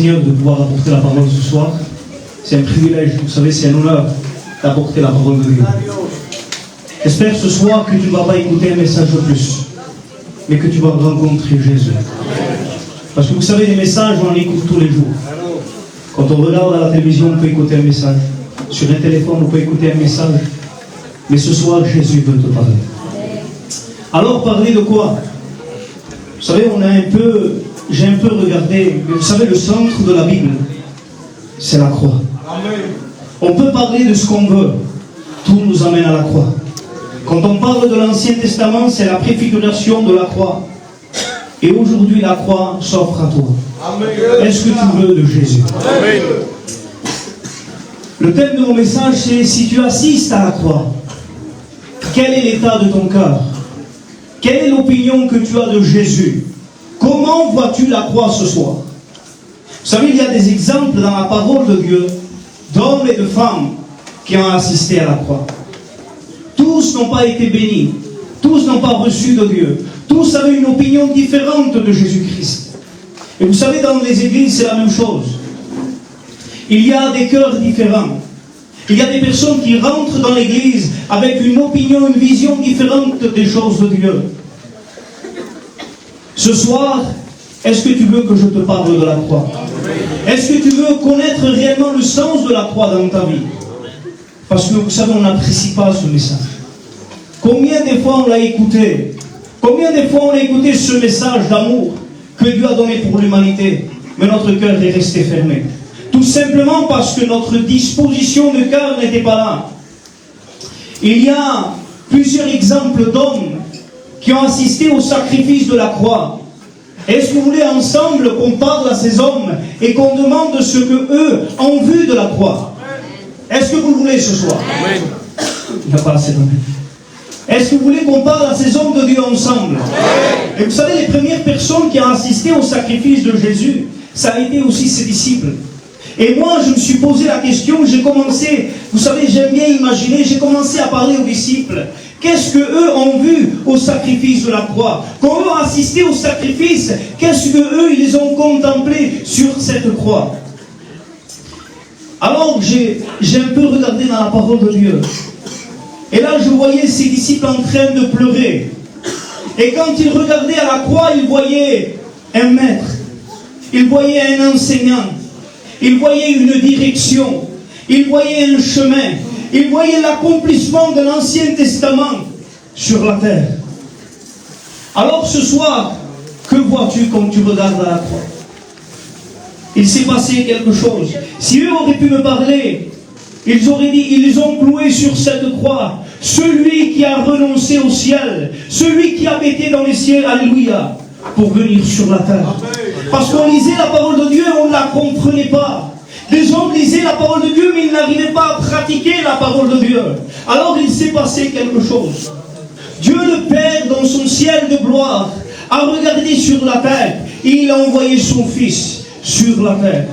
Seigneur, de pouvoir apporter la parole ce soir. C'est un privilège, vous savez, c'est un honneur d'apporter la parole de Dieu. J'espère ce soir que tu ne vas pas écouter un message de plus, mais que tu vas rencontrer Jésus. Parce que vous savez, les messages, on en écoute tous les jours. Quand on regarde à la télévision, on peut écouter un message. Sur un téléphone, on peut écouter un message. Mais ce soir, Jésus veut te parler. Alors, parler de quoi? Vous savez, j'ai un peu regardé, vous savez, le centre de la Bible, c'est la croix. On peut parler de ce qu'on veut, tout nous amène à la croix. Quand on parle de l'Ancien Testament, c'est la préfiguration de la croix. Et aujourd'hui, la croix s'offre à toi. Est-ce que tu veux de Jésus? Amen. Le thème de mon message, c'est si tu assistes à la croix, quel est l'état de ton cœur? Quelle est l'opinion que tu as de Jésus? Comment vois-tu la croix ce soir? Vous savez, il y a des exemples dans la parole de Dieu d'hommes et de femmes qui ont assisté à la croix. Tous n'ont pas été bénis. Tous n'ont pas reçu de Dieu. Tous avaient une opinion différente de Jésus-Christ. Et vous savez, dans les églises, c'est la même chose. Il y a des cœurs différents. Il y a des personnes qui rentrent dans l'église avec une opinion, une vision différente des choses de Dieu. Ce soir, est-ce que tu veux que je te parle de la croix? Est-ce que tu veux connaître réellement le sens de la croix dans ta vie? Parce que vous savez, on n'apprécie pas ce message. Combien de fois on l'a écouté? Combien de fois on a écouté ce message d'amour que Dieu a donné pour l'humanité? Mais notre cœur est resté fermé. Tout simplement parce que notre disposition de cœur n'était pas là. Il y a plusieurs exemples d'hommes qui ont assisté au sacrifice de la croix. Est-ce que vous voulez ensemble qu'on parle à ces hommes et qu'on demande ce qu'eux ont vu de la croix? Est-ce que vous le voulez ce soir? Oui. Il n'y a pas assez d'hommes. Est-ce que vous voulez qu'on parle à ces hommes de Dieu ensemble? Oui. Et vous savez, les premières personnes qui ont assisté au sacrifice de Jésus, ça a été aussi ses disciples. Et moi, je me suis posé la question, j'ai commencé, vous savez, j'aime bien imaginer, j'ai commencé à parler aux disciples. Qu'est-ce qu'eux ont vu au sacrifice de la croix? Quand eux ont assisté au sacrifice, qu'est-ce qu'eux, ils ont contemplé sur cette croix? Alors, j'ai un peu regardé dans la parole de Dieu. Et là, je voyais ces disciples en train de pleurer. Et quand ils regardaient à la croix, ils voyaient un maître. Ils voyaient un enseignant. Ils voyaient une direction. Ils voyaient un chemin. Ils voyaient l'accomplissement de l'Ancien Testament sur la terre. Alors ce soir, que vois-tu quand tu regardes à la croix? Il s'est passé quelque chose. Si eux auraient pu me parler, ils auraient dit, ils ont cloué sur cette croix celui qui a renoncé au ciel, celui qui a été dans les ciels, alléluia, pour venir sur la terre. Parce qu'on lisait la parole de Dieu et on ne la comprenait pas. Les hommes lisaient la parole de Dieu, mais ils n'arrivaient pas à pratiquer la parole de Dieu. Alors il s'est passé quelque chose. Dieu le Père, dans son ciel de gloire, a regardé sur la terre et il a envoyé son Fils sur la terre.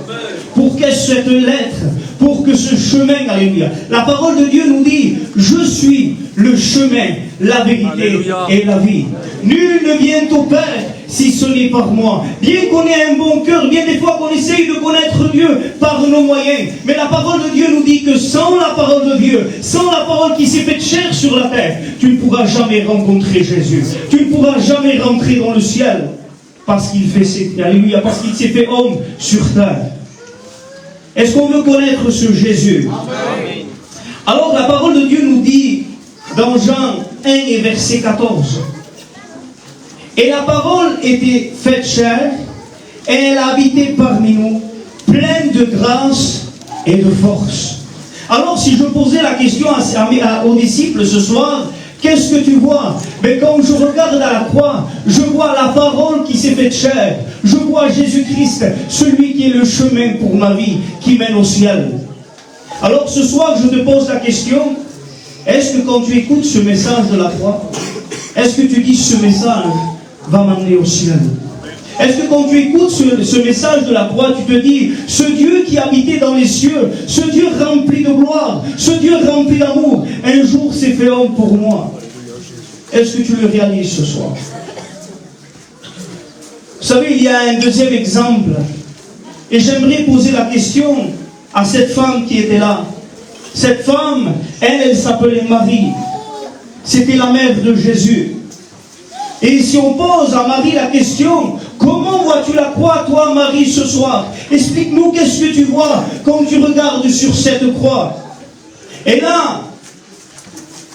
Pour que cette lettre, pour que ce chemin, alléluia. La parole de Dieu nous dit, je suis le chemin, la vérité alléluia. Et la vie. Nul ne vient au Père si ce n'est par moi. Bien qu'on ait un bon cœur, bien des fois qu'on essaye de connaître Dieu par nos moyens. Mais la parole de Dieu nous dit que sans la parole de Dieu, sans la parole qui s'est faite chair sur la terre, tu ne pourras jamais rencontrer Jésus. Tu ne pourras jamais rentrer dans le ciel. Parce qu'il alléluia, parce qu'il s'est fait homme sur terre. Est-ce qu'on veut connaître ce Jésus? Amen. Alors la parole de Dieu nous dit dans Jean 1 et verset 14. Et la parole était faite chair, et elle a habité parmi nous, pleine de grâce et de force. Alors si je posais la question aux disciples ce soir, qu'est-ce que tu vois? Mais quand je regarde à la croix, je vois la parole qui s'est faite chair. Je vois Jésus-Christ, celui qui est le chemin pour ma vie, qui mène au ciel. Alors ce soir, je te pose la question, est-ce que quand tu écoutes ce message de la croix, est-ce que tu dis ce message va m'amener au ciel? Est-ce que quand tu écoutes ce message de la croix, tu te dis, ce Dieu qui habitait dans les cieux, ce Dieu rempli de gloire, ce Dieu rempli d'amour, un jour s'est fait homme pour moi? Est-ce que tu le réalises ce soir? Vous savez, il y a un deuxième exemple Et j'aimerais poser la question à cette femme qui était là. Cette femme, elle s'appelait Marie. C'était la mère de Jésus. Et si on pose à Marie la question, comment vois-tu la croix, toi, Marie, ce soir? Explique-nous qu'est-ce que tu vois quand tu regardes sur cette croix. Et là,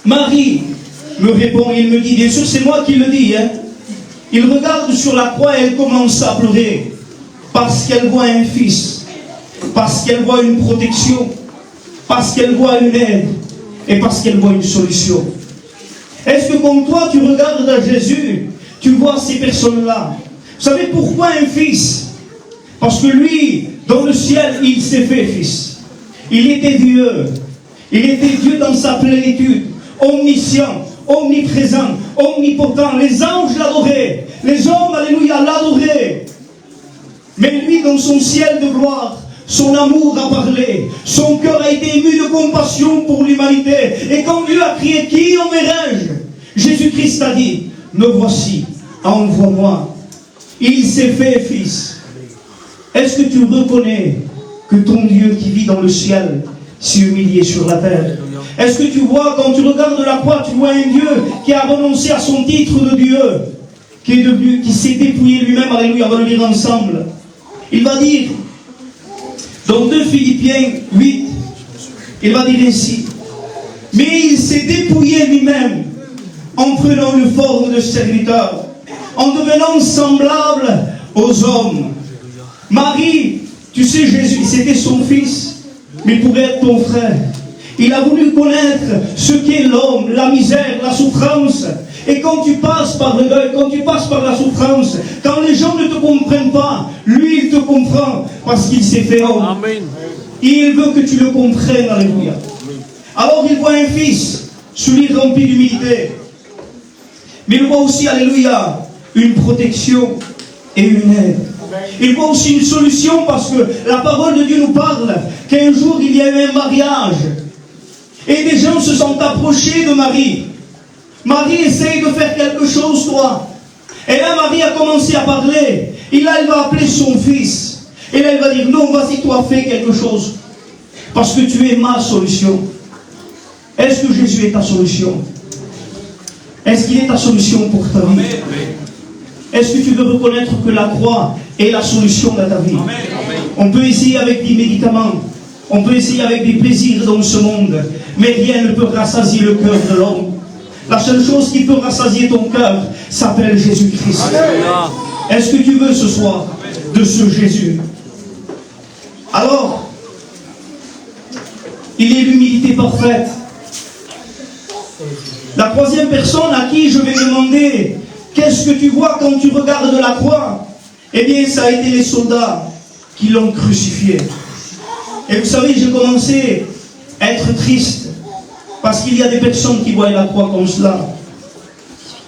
Marie me répond, il me dit, bien sûr c'est moi qui le dis, hein. Il regarde sur la croix et elle commence à pleurer. Parce qu'elle voit un fils. Parce qu'elle voit une protection. Parce qu'elle voit une aide. Et parce qu'elle voit une solution. Est-ce que comme toi tu regardes à Jésus, tu vois ces personnes-là? Vous savez pourquoi un fils? Parce que lui, dans le ciel, il s'est fait fils. Il était Dieu. Il était Dieu dans sa plénitude. Omniscient, omniprésent, omnipotent. Les anges l'adoraient. Les hommes, alléluia, l'adoraient. Mais lui, dans son ciel de gloire, son amour a parlé. Son cœur a été ému de compassion pour l'humanité. Et quand Dieu a crié, qui enverrai-je? Jésus-Christ a dit, me voici, envoie-moi. Il s'est fait fils. Est-ce que tu reconnais que ton Dieu qui vit dans le ciel s'est humilié sur la terre? Est-ce que tu vois, quand tu regardes la croix, tu vois un Dieu qui a renoncé à son titre de Dieu, qui s'est dépouillé lui-même? Alléluia, on va le lire ensemble. Il va dire, dans 2 Philippiens 8, il va dire ainsi, mais il s'est dépouillé lui-même en prenant une forme de serviteur, en devenant semblable aux hommes. Marie, tu sais, Jésus, c'était son fils, mais pour être ton frère. Il a voulu connaître ce qu'est l'homme, la misère, la souffrance. Et quand tu passes par le deuil, quand tu passes par la souffrance, quand les gens ne te comprennent pas, lui, il te comprend parce qu'il s'est fait homme. Amen. Il veut que tu le comprennes, alléluia. Alors il voit un fils, celui rempli d'humilité. Mais il voit aussi, alléluia, une protection et une aide. Il voit aussi une solution parce que la parole de Dieu nous parle qu'un jour il y a eu un mariage. Et des gens se sont approchés de Marie. Marie essaye de faire quelque chose, toi. Et là, Marie a commencé à parler. Et là, elle va appeler son fils. Et là, elle va dire, non, vas-y, toi, fais quelque chose. Parce que tu es ma solution. Est-ce que Jésus est ta solution? Est-ce qu'il est ta solution pour ta vie? Est-ce que tu veux reconnaître que la croix est la solution de ta vie? On peut essayer avec des médicaments. On peut essayer avec des plaisirs dans ce monde. Mais rien ne peut rassasier le cœur de l'homme. La seule chose qui peut rassasier ton cœur s'appelle Jésus-Christ. Est-ce que tu veux ce soir de ce Jésus? Alors, il est l'humilité parfaite. La troisième personne à qui je vais demander, qu'est-ce que tu vois quand tu regardes la croix? Eh bien, ça a été les soldats qui l'ont crucifié. Et vous savez, j'ai commencé à être triste parce qu'il y a des personnes qui voient la croix comme cela.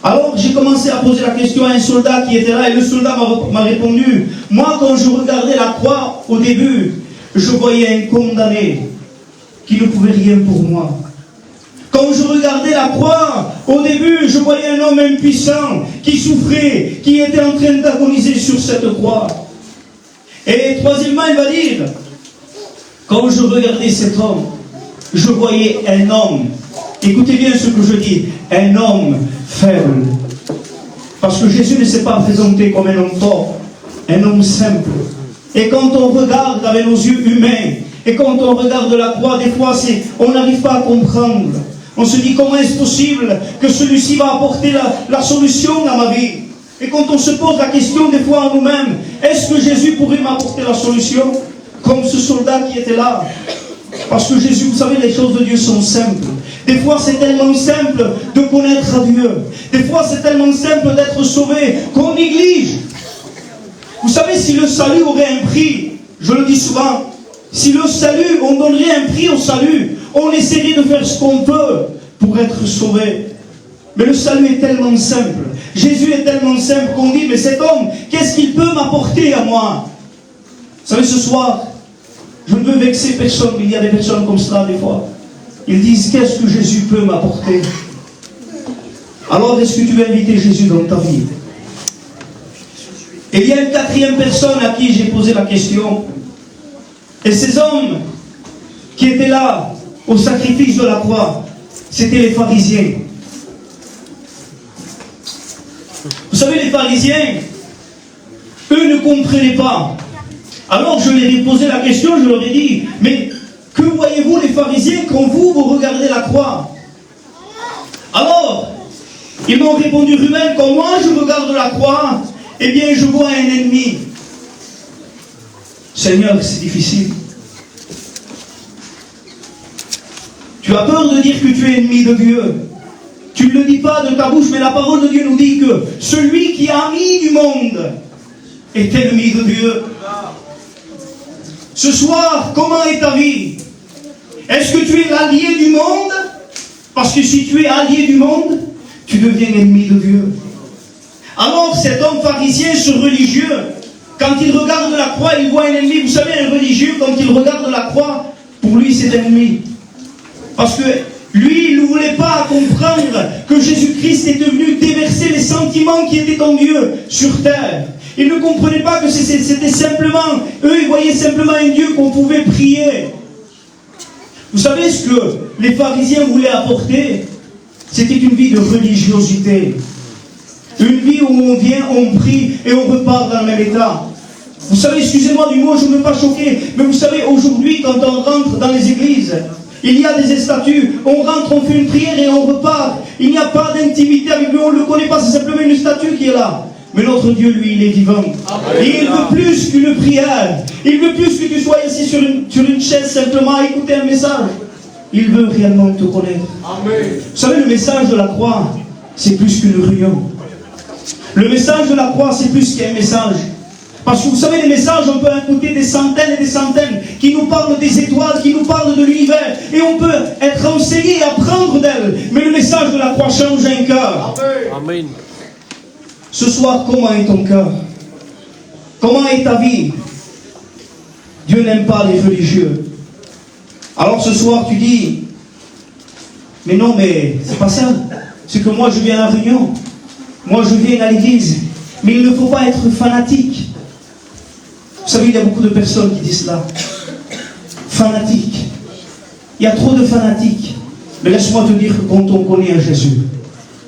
Alors j'ai commencé à poser la question à un soldat qui était là et le soldat m'a répondu, moi quand je regardais la croix au début, je voyais un condamné qui ne pouvait rien pour moi. Quand je regardais la croix, au début, je voyais un homme impuissant qui souffrait, qui était en train d'agoniser sur cette croix. Et troisièmement, il va dire, quand je regardais cet homme, je voyais un homme, écoutez bien ce que je dis, un homme faible. Parce que Jésus ne s'est pas présenté comme un homme fort, un homme simple. Et quand on regarde avec nos yeux humains, et quand on regarde la croix, des fois, on n'arrive pas à comprendre. On se dit, comment est-ce possible que celui-ci va apporter la solution à ma vie? Et quand on se pose la question des fois en nous-mêmes, est-ce que Jésus pourrait m'apporter la solution? Comme ce soldat qui était là. Parce que Jésus, vous savez, les choses de Dieu sont simples. Des fois, c'est tellement simple de connaître Dieu. Des fois, c'est tellement simple d'être sauvé qu'on néglige. Vous savez, si le salut aurait un prix, je le dis souvent, si le salut, on donnerait un prix au salut, on essaierait de faire ce qu'on peut pour être sauvé. Mais le salut est tellement simple. Jésus est tellement simple qu'on dit, mais cet homme, qu'est-ce qu'il peut m'apporter à moi? Vous savez, ce soir, je ne veux vexer personne, mais il y a des personnes comme cela des fois. Ils disent, qu'est-ce que Jésus peut m'apporter? Alors, est-ce que tu veux inviter Jésus dans ta vie? Et il y a une quatrième personne à qui j'ai posé la question. Et ces hommes qui étaient là au sacrifice de la croix, c'était les pharisiens. Vous savez, les pharisiens, eux ne comprenaient pas. Alors je leur ai posé la question, je leur ai dit, mais que voyez-vous les pharisiens quand vous regardez la croix? Alors, ils m'ont répondu, Ruben, quand moi je regarde la croix, eh bien je vois un ennemi. Seigneur, c'est difficile. Tu as peur de dire que tu es ennemi de Dieu. Tu ne le dis pas de ta bouche, mais la parole de Dieu nous dit que celui qui est ami du monde est ennemi de Dieu. Ce soir, comment est ta vie? Est-ce que tu es l'allié du monde? Parce que si tu es allié du monde, tu deviens ennemi de Dieu. Alors cet homme pharisien, ce religieux, quand il regarde la croix, il voit un ennemi. Vous savez, un religieux, quand il regarde la croix, pour lui c'est un ennemi. Parce que lui, il ne voulait pas comprendre que Jésus-Christ était venu déverser les sentiments qui étaient en Dieu sur terre. Il ne comprenait pas que c'était simplement, eux ils voyaient simplement un Dieu qu'on pouvait prier. Vous savez ce que les pharisiens voulaient apporter? C'était une vie de religiosité. Une vie où on vient, on prie et on repart dans le même état. Vous savez, excusez-moi du mot, je ne veux pas choquer, mais vous savez, aujourd'hui, quand on rentre dans les églises, il y a des statues, on rentre, on fait une prière et on repart. Il n'y a pas d'intimité avec lui, on ne le connaît pas, c'est simplement une statue qui est là. Mais notre Dieu, lui, il est vivant. Et il veut plus qu'une prière. Il veut plus que tu sois ici sur une chaise simplement à écouter un message. Il veut réellement te connaître. Amen. Vous savez, le message de la croix, c'est plus qu'une réunion. Le message de la croix, c'est plus qu'un message. Parce que vous savez, les messages, on peut écouter des centaines et des centaines qui nous parlent des étoiles, qui nous parlent de l'univers. Et on peut être enseigné et apprendre d'elles. Mais le message de la croix change un cœur. Amen. Ce soir, comment est ton cœur? Comment est ta vie? Dieu n'aime pas les religieux. Alors ce soir, tu dis, mais non, mais c'est pas ça. C'est que moi, je viens à la réunion. Moi, je viens à l'église. Mais il ne faut pas être fanatique. Vous savez, il y a beaucoup de personnes qui disent cela. Fanatique. Il y a trop de fanatiques. Mais laisse-moi te dire que quand on connaît un Jésus,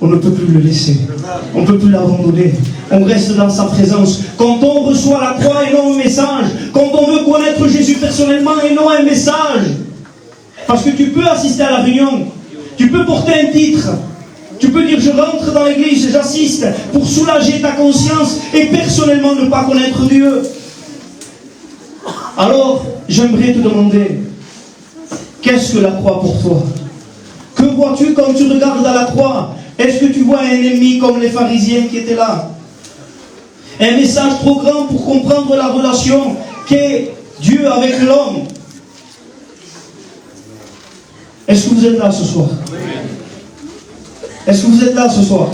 on ne peut plus le laisser. On ne peut plus l'abandonner. On reste dans sa présence. Quand on reçoit la croix et non un message. Quand on veut connaître Jésus personnellement et non un message. Parce que tu peux assister à la réunion. Tu peux porter un titre. Tu peux dire je rentre dans l'église, j'assiste pour soulager ta conscience et personnellement ne pas connaître Dieu. Alors, j'aimerais te demander, qu'est-ce que la croix pour toi? Que vois-tu quand tu regardes à la croix? Est-ce que tu vois un ennemi comme les pharisiens qui étaient là? Un message trop grand pour comprendre la relation qu'est Dieu avec l'homme? Est-ce que vous êtes là ce soir? Est-ce que vous êtes là ce soir?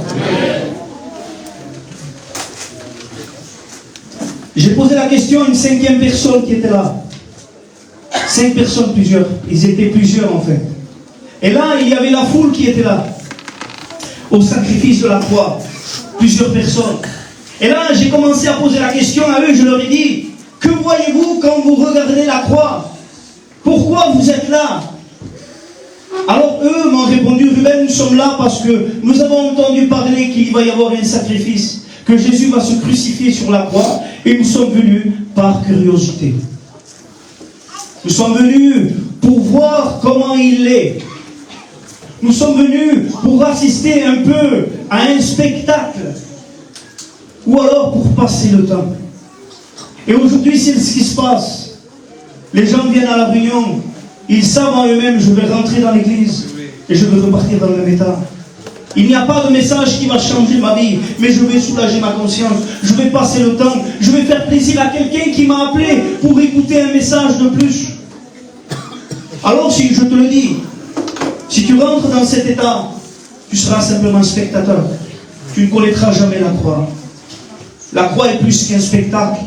J'ai posé la question à une cinquième personne qui était là. 5 personnes, plusieurs. Ils étaient plusieurs en fait. Et là, il y avait la foule qui était là. Au sacrifice de la croix. Plusieurs personnes. Et là, j'ai commencé à poser la question à eux. Je leur ai dit, que voyez-vous quand vous regardez la croix? Pourquoi vous êtes là? Alors eux m'ont répondu, Ruben, nous sommes là parce que nous avons entendu parler qu'il va y avoir un sacrifice, que Jésus va se crucifier sur la croix, et nous sommes venus par curiosité. Nous sommes venus pour voir comment il est. Nous sommes venus pour assister un peu à un spectacle, ou alors pour passer le temps. Et aujourd'hui, c'est ce qui se passe. Les gens viennent à la réunion. Ils savent en eux-mêmes, je vais rentrer dans l'église et je vais repartir dans le même état. Il n'y a pas de message qui va changer ma vie, mais je vais soulager ma conscience, je vais passer le temps, je vais faire plaisir à quelqu'un qui m'a appelé pour écouter un message de plus. Alors si je te le dis, si tu rentres dans cet état, tu seras simplement spectateur. Tu ne connaîtras jamais la croix. La croix est plus qu'un spectacle.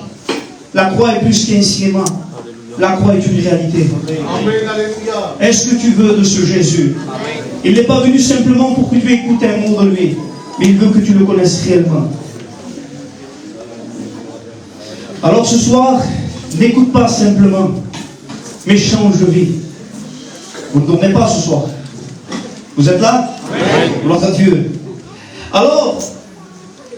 La croix est plus qu'un cinéma. La croix est une réalité. Est-ce que tu veux de ce Jésus? Il n'est pas venu simplement pour que tu écoutes un mot de lui, mais il veut que tu le connaisses réellement. Alors ce soir, n'écoute pas simplement, mais change de vie. Vous ne dormez pas ce soir. Vous êtes là? Oui. Gloire à Dieu. Alors,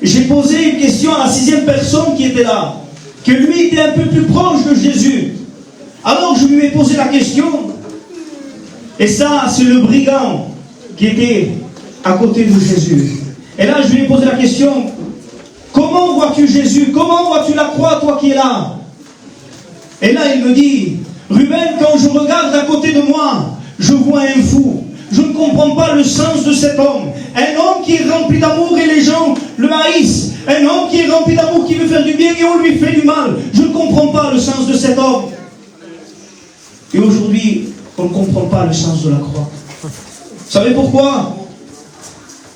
j'ai posé une question à la 6e personne qui était là, que lui était un peu plus proche de Jésus. Alors je lui ai posé la question, et ça c'est le brigand qui était à côté de Jésus. Et là je lui ai posé la question, comment vois-tu Jésus? Comment vois-tu la croix, toi qui es là? Et là il me dit, Ruben, quand je regarde à côté de moi, je vois un fou. Je ne comprends pas le sens de cet homme. Un homme qui est rempli d'amour et les gens le haïssent. Un homme qui est rempli d'amour, qui veut faire du bien et on lui fait du mal. Je ne comprends pas le sens de cet homme. Et aujourd'hui, on ne comprend pas le sens de la croix. Vous savez pourquoi?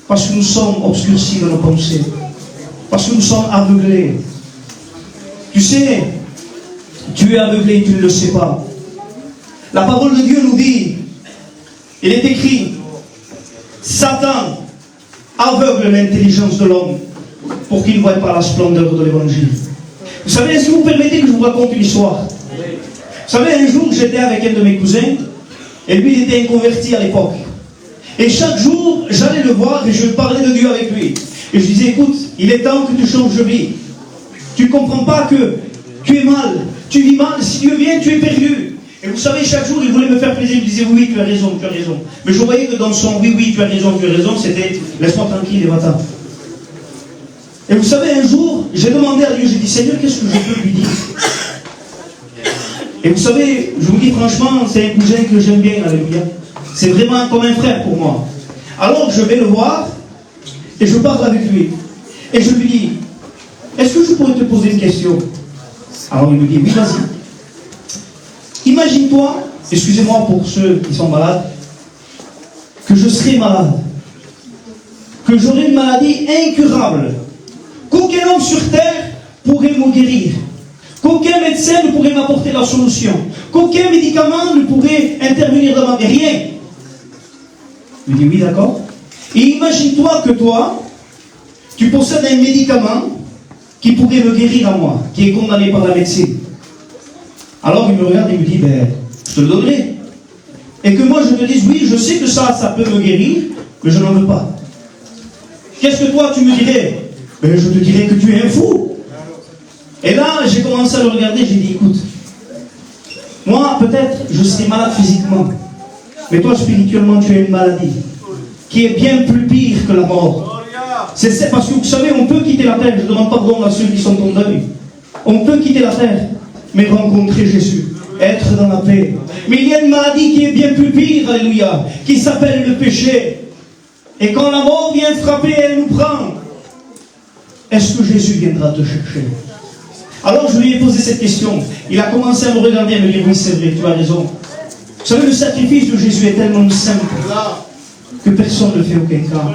Parce que nous sommes obscurcis dans nos pensées. Parce que nous sommes aveuglés. Tu sais, tu es aveuglé et tu ne le sais pas. La parole de Dieu nous dit, il est écrit, Satan aveugle l'intelligence de l'homme pour qu'il ne voie pas la splendeur de l'évangile. Vous savez, si vous permettez que je vous raconte une histoire. Vous savez, un jour, j'étais avec un de mes cousins, et lui, il était inconverti à l'époque. Et chaque jour, j'allais le voir et je parlais de Dieu avec lui. Et je disais, écoute, il est temps que tu changes de vie. Tu ne comprends pas que tu es mal, tu vis mal, si Dieu vient, tu es perdu. Et vous savez, chaque jour, il voulait me faire plaisir, il me disait, oui, tu as raison, tu as raison. Mais je voyais que dans son oui, tu as raison, c'était, laisse-moi tranquille, et va-t'en. Et vous savez, un jour, j'ai demandé à Dieu, j'ai dit, Seigneur, qu'est-ce que je peux lui dire? Et vous savez, je vous dis franchement, c'est un cousin que j'aime bien, alléluia. C'est vraiment comme un frère pour moi. Alors, je vais le voir, et je parle avec lui. Et je lui dis, est-ce que je pourrais te poser une question? Alors, il me dit, oui, vas-y. Imagine-toi, excusez-moi pour ceux qui sont malades, que je serais malade, que j'aurais une maladie incurable, qu'aucun homme sur terre pourrait me guérir, qu'aucun médecin ne pourrait m'apporter la solution, qu'aucun médicament ne pourrait intervenir dans ma vie, rien. Je dis oui, d'accord. Et imagine-toi que toi, tu possèdes un médicament qui pourrait me guérir à moi, qui est condamné par la médecine. Alors il me regarde et me dit, ben, je te le donnerai. Et que moi je te dise, oui, je sais que ça peut me guérir, mais je n'en veux pas. Qu'est-ce que toi tu me dirais? Ben, je te dirais que tu es un fou. Et là, j'ai commencé à le regarder, j'ai dit, écoute, moi peut-être je serai malade physiquement, mais toi spirituellement tu as une maladie qui est bien plus pire que la mort. C'est parce que vous savez, on peut quitter la terre, je demande pardon à ceux qui sont en deuil. On peut quitter la terre, mais rencontrer Jésus, être dans la paix. Mais il y a une maladie qui est bien plus pire, alléluia, qui s'appelle le péché. Et quand la mort vient frapper, elle nous prend. Est-ce que Jésus viendra te chercher? Alors je lui ai posé cette question. Il a commencé à me regarder et me dire, oui c'est vrai, tu as raison. Vous savez, le sacrifice de Jésus est tellement simple que personne ne fait aucun cas.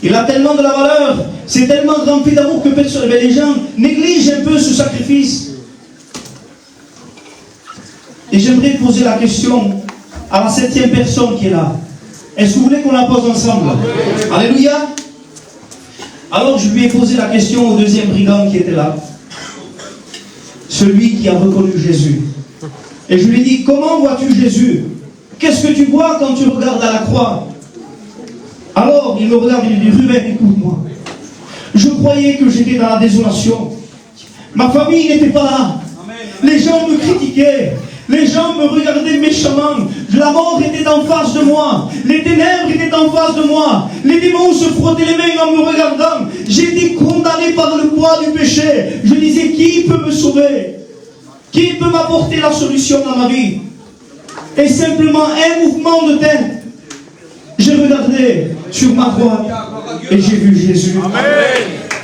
Il a tellement de la valeur, c'est tellement rempli d'amour que personne, mais les gens négligent un peu ce sacrifice. Et j'aimerais poser la question à la 7e personne qui est là. Est-ce que vous voulez qu'on la pose ensemble? Alléluia. Alors je lui ai posé la question au 2e brigand qui était là. Celui qui a reconnu Jésus. Et je lui ai dit, comment vois-tu Jésus? Qu'est-ce que tu vois quand tu regardes à la croix? Alors il me regarde et il me dit, Ruben, écoute-moi. Je croyais que j'étais dans la désolation. Ma famille n'était pas là. Les gens me critiquaient. Les gens me regardaient méchamment. La mort était en face de moi. Les ténèbres étaient en face de moi. Les démons se frottaient les mains en me regardant. J'étais condamné par le poids du péché. Je disais, qui peut me sauver? Qui peut m'apporter la solution dans ma vie? Et simplement un mouvement de tête. J'ai regardé sur ma droite et j'ai vu Jésus. Amen.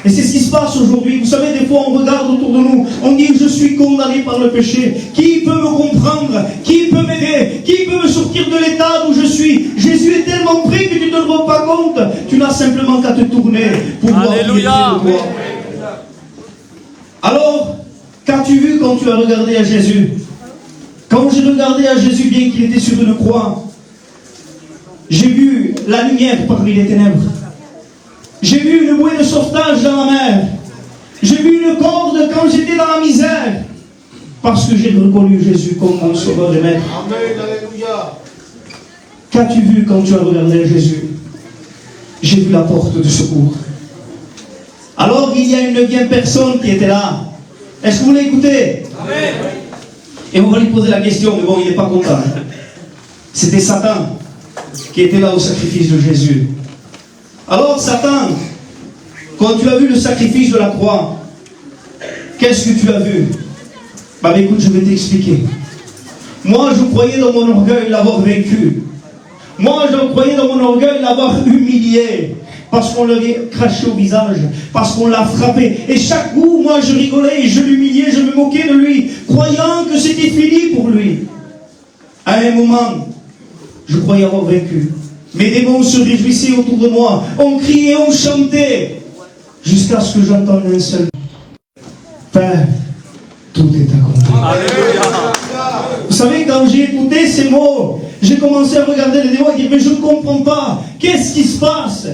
Et c'est ce qui se passe aujourd'hui. Vous savez, des fois on regarde autour de nous, on dit je suis condamné par le péché. Qui peut me comprendre? Qui peut m'aider? Qui peut me sortir de l'état où je suis? Jésus est tellement près que tu ne te rends pas compte. Tu n'as simplement qu'à te tourner pour voir qui est près de toi. Alors, qu'as-tu vu quand tu as regardé à Jésus? Quand j'ai regardé à Jésus, bien qu'il était sur une croix, j'ai vu la lumière parmi les ténèbres. J'ai vu une bouée de sauvetage dans la mer. J'ai vu une corde quand j'étais dans la misère. Parce que j'ai reconnu Jésus comme mon sauveur et maître. Amen, alléluia. Qu'as-tu vu quand tu as regardé Jésus? J'ai vu la porte de secours. Alors il y a une 9e personne qui était là. Est-ce que vous l'écoutez? Amen. Et on va lui poser la question, mais bon, il n'est pas content. C'était Satan qui était là au sacrifice de Jésus. Alors Satan, quand tu as vu le sacrifice de la croix, qu'est-ce que tu as vu? Bah écoute, je vais t'expliquer. Moi, je croyais dans mon orgueil l'avoir vaincu. Moi, je croyais dans mon orgueil l'avoir humilié. Parce qu'on l'avait craché au visage. Parce qu'on l'a frappé. Et chaque coup, moi, je rigolais, je l'humiliais, je me moquais de lui. Croyant que c'était fini pour lui. À un moment, je croyais avoir vaincu. Mes démons se réjouissaient autour de moi. On criait, on chantait. Jusqu'à ce que j'entende un seul. Père, tout est accompli. Alléluia. Vous savez, quand j'ai écouté ces mots, j'ai commencé à regarder les démons et dire, mais je ne comprends pas. Qu'est-ce qui se passe?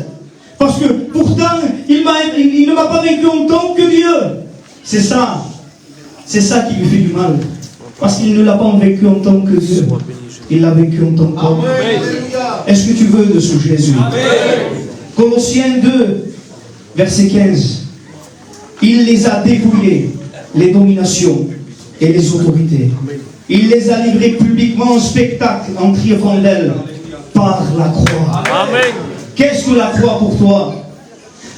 Parce que pourtant, il ne m'a pas vaincu en tant que Dieu. C'est ça. C'est ça qui lui fait du mal. Parce qu'il ne l'a pas vaincu en tant que Dieu. Il l'a vaincu en tant qu'homme. Est-ce que tu veux de ce Jésus? Colossiens 2, verset 15. Il les a dépouillés, les dominations et les autorités. Il les a livrés publiquement en spectacle, en triomphant d'elles, par la croix. Amen. Qu'est-ce que la croix pour toi?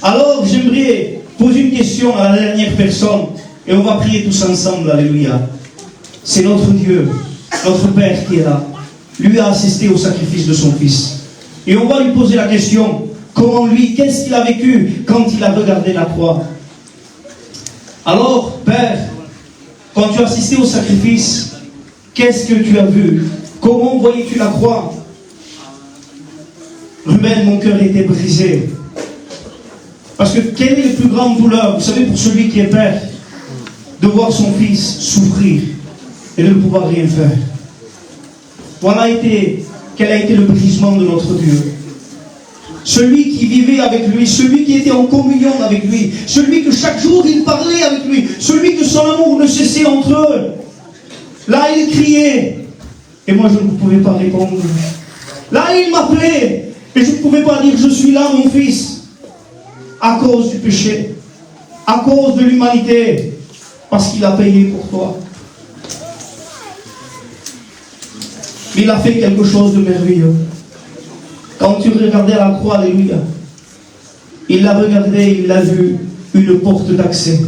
Alors j'aimerais poser une question à la dernière personne, et on va prier tous ensemble, alléluia. C'est notre Dieu, notre Père qui est là. Lui a assisté au sacrifice de son Fils. Et on va lui poser la question, comment lui, qu'est-ce qu'il a vécu quand il a regardé la croix? Alors, Père, quand tu as assisté au sacrifice, qu'est-ce que tu as vu? Comment voyais-tu la croix? Ruben, mon cœur était brisé. Parce que quelle est la plus grande douleur, vous savez, pour celui qui est père, de voir son fils souffrir et de ne pouvoir rien faire. Quel a été le brisement de notre Dieu. Celui qui vivait avec lui, celui qui était en communion avec lui, celui que chaque jour il parlait avec lui, celui que son amour ne cessait entre eux. Là, il criait, et moi je ne pouvais pas répondre. Là, il m'appelait, et je ne pouvais pas dire, je suis là, mon fils, à cause du péché, à cause de l'humanité, parce qu'il a payé pour toi. Mais il a fait quelque chose de merveilleux. Quand tu regardais la croix, alléluia, il l'a regardé, il l'a vu, une porte d'accès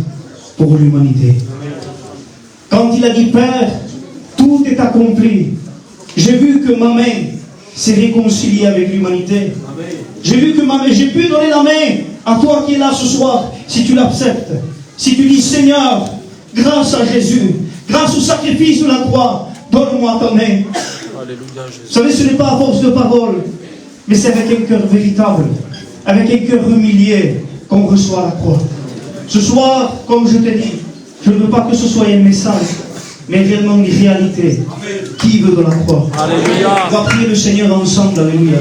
pour l'humanité. Quand il a dit, Père, tout est accompli, j'ai vu que ma main s'est réconciliée avec l'humanité. J'ai vu que j'ai pu donner la main à toi qui es là ce soir, si tu l'acceptes. Si tu dis, Seigneur, grâce à Jésus, grâce au sacrifice de la croix, donne-moi ta main. Alléluia, Jésus. Vous savez, ce n'est pas à force de parole, mais c'est avec un cœur véritable, avec un cœur humilié qu'on reçoit la croix. Ce soir, comme je t'ai dit, je ne veux pas que ce soit un message, mais réellement une réalité. Qui veut de la croix? Alléluia. On va prier le Seigneur ensemble, alléluia.